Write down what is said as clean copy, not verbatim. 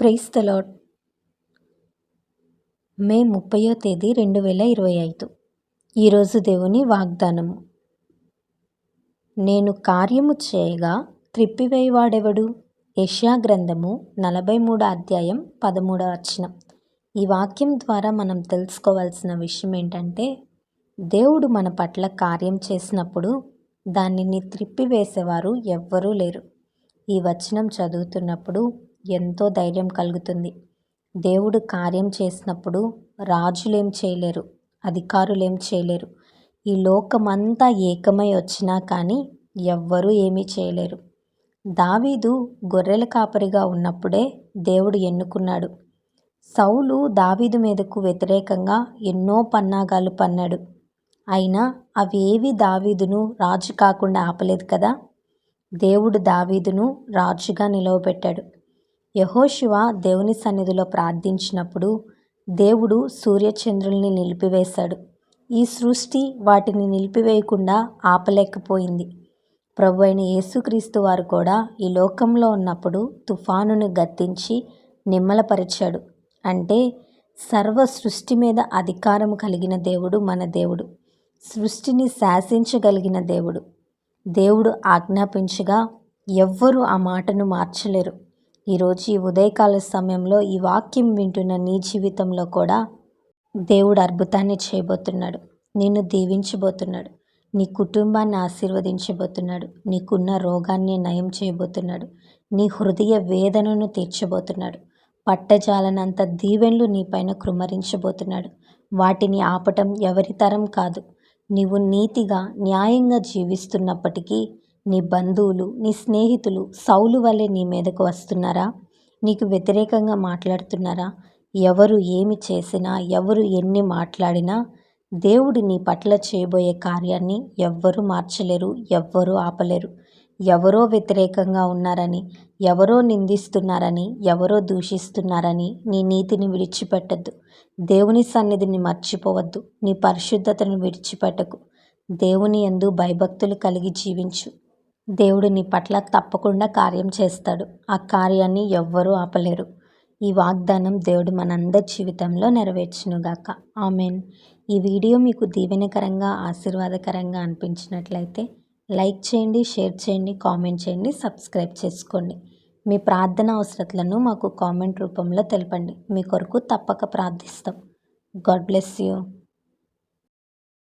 Praise the Lord. May 30వ తేదీ 2025. ఈరోజు దేవుని వాగ్దానము. నేను కార్యము చేయగా త్రిప్పివేయవాడెవడు? యెషయా గ్రంథము 43 అధ్యాయం 13వ వచనం. ఈ వాక్యం ద్వారా మనం తెలుసుకోవాల్సిన విషయం ఏంటంటే, దేవుడు మన పట్ల కార్యం చేసినప్పుడు దానిని త్రిప్పివేసేవారు ఎవ్వరూ లేరు. ఈ వచనం చదువుతున్నప్పుడు ఎంతో ధైర్యం కలుగుతుంది. దేవుడు కార్యం చేసినప్పుడు రాజులేం చేయలేరు, అధికారులేం చేయలేరు. ఈ లోకమంతా ఏకమై వచ్చినా కానీ ఎవ్వరూ ఏమీ చేయలేరు. దావీదు గొర్రెల కాపరిగా ఉన్నప్పుడే దేవుడు ఎన్నుకున్నాడు. సౌలు దావీదు మీదకు వ్యతిరేకంగా ఎన్నో పన్నాగాలు పన్నాడు. అయినా అవి ఏవి దావీదును రాజు కాకుండా ఆపలేదు కదా. దేవుడు దావీదును రాజుగా నిలవబెట్టాడు. యెహోషువ దేవుని సన్నిధిలో ప్రార్థించినప్పుడు దేవుడు సూర్యచంద్రుల్ని నిలిపివేశాడు. ఈ సృష్టి వాటిని నిలిపివేయకుండా ఆపలేకపోయింది. ప్రభు అయిన యేసుక్రీస్తు వారు కూడా ఈ లోకంలో ఉన్నప్పుడు తుఫానును గద్దించి నిమ్మలపరిచాడు. అంటే సర్వ సృష్టి మీద అధికారం కలిగిన దేవుడు మన దేవుడు. సృష్టిని శాసించగలిగిన దేవుడు. దేవుడు ఆజ్ఞాపించగా ఎవ్వరూ ఆ మాటను మార్చలేరు. ఈరోజు ఈ ఉదయకాల సమయంలో ఈ వాక్యం వింటున్న నీ జీవితంలో కూడా దేవుడు అద్భుతాన్ని చేయబోతున్నాడు. నిన్ను దీవించబోతున్నాడు. నీ కుటుంబాన్ని ఆశీర్వదించబోతున్నాడు. నీకున్న రోగాన్ని నయం చేయబోతున్నాడు. నీ హృదయ వేదనను తీర్చబోతున్నాడు. పట్టజాలనంత దీవెనలు నీపైన కృమ్మరించబోతున్నాడు. వాటిని ఆపటం ఎవరి తరం కాదు. నీవు నీతిగా న్యాయంగా జీవిస్తున్నప్పటికీ నీ బంధువులు, నీ స్నేహితులు సౌలు వలె నీ మీదకు వస్తున్నారా? నీకు వ్యతిరేకంగా మాట్లాడుతున్నారా? ఎవరు ఏమి చేసినా, ఎవరు ఎన్ని మాట్లాడినా దేవుడు నీ పట్ల చేయబోయే కార్యాన్ని ఎవ్వరూ మార్చలేరు, ఎవ్వరూ ఆపలేరు. ఎవరో వ్యతిరేకంగా ఉన్నారని, ఎవరో నిందిస్తున్నారని, ఎవరో దూషిస్తున్నారని నీ నీతిని విడిచిపెట్టద్దు. దేవుని సన్నిధిని మర్చిపోవద్దు. నీ పరిశుద్ధతను విడిచిపెట్టకు. దేవుని యందు భయభక్తులు కలిగి జీవించు. దేవుడు నీ పట్ల తప్పకుండా కార్యం చేస్తాడు. ఆ కార్యాన్ని ఎవ్వరూ ఆపలేరు. ఈ వాగ్దానం దేవుడు మనందరి జీవితంలో నెరవేర్చునుగాక. ఆమెన్. ఈ వీడియో మీకు దీవెనకరంగా, ఆశీర్వాదకరంగా అనిపించినట్లయితే లైక్ చేయండి, షేర్ చేయండి, కామెంట్ చేయండి, సబ్స్క్రైబ్ చేసుకోండి. మీ ప్రార్థన అవసరతలను మాకు కామెంట్ రూపంలో తెలపండి. మీ కొరకు తప్పక ప్రార్థిస్తాం. God bless you.